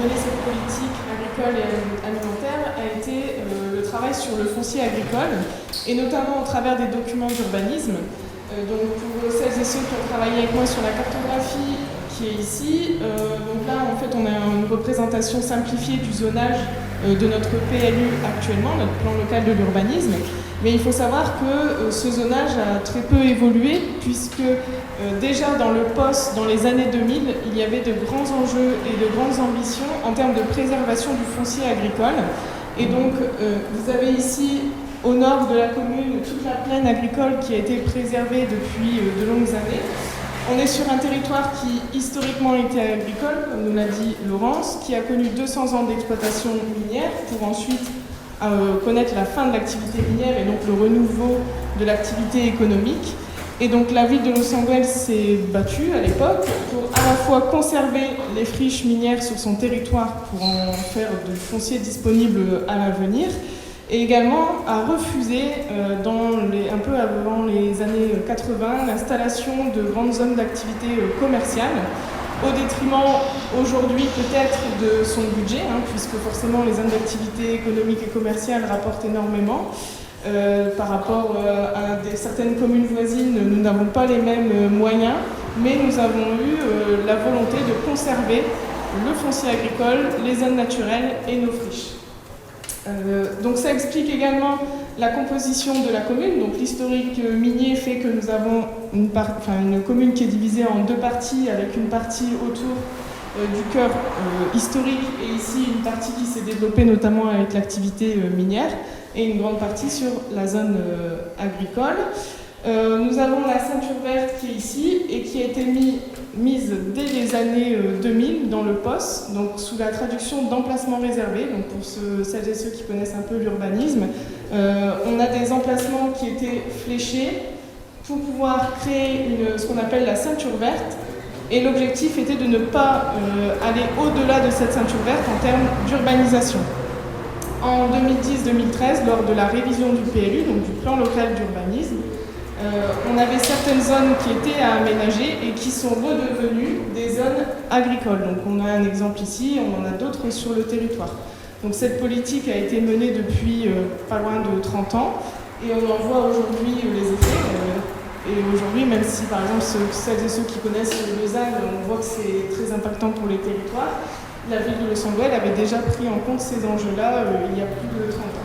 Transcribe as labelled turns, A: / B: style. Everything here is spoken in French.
A: mener cette politique agricole et alimentaire a été le travail sur le foncier agricole, et notamment au travers des documents d'urbanisme. Donc pour celles et ceux qui ont travaillé avec moi sur la cartographie qui est ici, donc là en fait on a une représentation simplifiée du zonage de notre PLU actuellement, notre plan local de l'urbanisme. Mais il faut savoir que ce zonage a très peu évolué puisque déjà dans le POS, dans les années 2000, il y avait de grands enjeux et de grandes ambitions en termes de préservation du foncier agricole. Et donc vous avez ici au nord de la commune toute la plaine agricole qui a été préservée depuis de longues années. On est sur un territoire qui historiquement était agricole, comme nous l'a dit Laurence, qui a connu 200 ans d'exploitation minière pour ensuite connaître la fin de l'activité minière et donc le renouveau de l'activité économique. Et donc la ville de Los Angeles s'est battue à l'époque pour à la fois conserver les friches minières sur son territoire pour en faire du foncier disponible à l'avenir, et également a refusé, un peu avant les années 80, l'installation de grandes zones d'activité commerciale, au détriment aujourd'hui peut-être de son budget, puisque forcément les zones d'activité économique et commerciale rapportent énormément. Par rapport à certaines communes voisines, nous n'avons pas les mêmes moyens, mais nous avons eu la volonté de conserver le foncier agricole, les zones naturelles et nos friches. Donc ça explique également la composition de la commune. Donc l'historique minier fait que nous avons une commune qui est divisée en deux parties, avec une partie autour du cœur historique et ici une partie qui s'est développée notamment avec l'activité minière et une grande partie sur la zone agricole. Nous avons la ceinture verte qui est ici et qui a été mise dès les années 2000 dans le POS, donc sous la traduction d'emplacement réservé. Donc pour celles et ceux qui connaissent un peu l'urbanisme, on a des emplacements qui étaient fléchés pour pouvoir créer ce qu'on appelle la ceinture verte. Et l'objectif était de ne pas aller au-delà de cette ceinture verte en termes d'urbanisation. En 2010-2013, lors de la révision du PLU, donc du plan local d'urbanisme, on avait certaines zones qui étaient à aménager et qui sont redevenues des zones agricoles. Donc on a un exemple ici, on en a d'autres sur le territoire. Donc cette politique a été menée depuis pas loin de 30 ans et on en voit aujourd'hui les effets. Et aujourd'hui, même si par exemple celles et ceux qui connaissent Lausanne, on voit que c'est très impactant pour les territoires, la ville de Los Angeles avait déjà pris en compte ces enjeux-là il y a plus de 30 ans.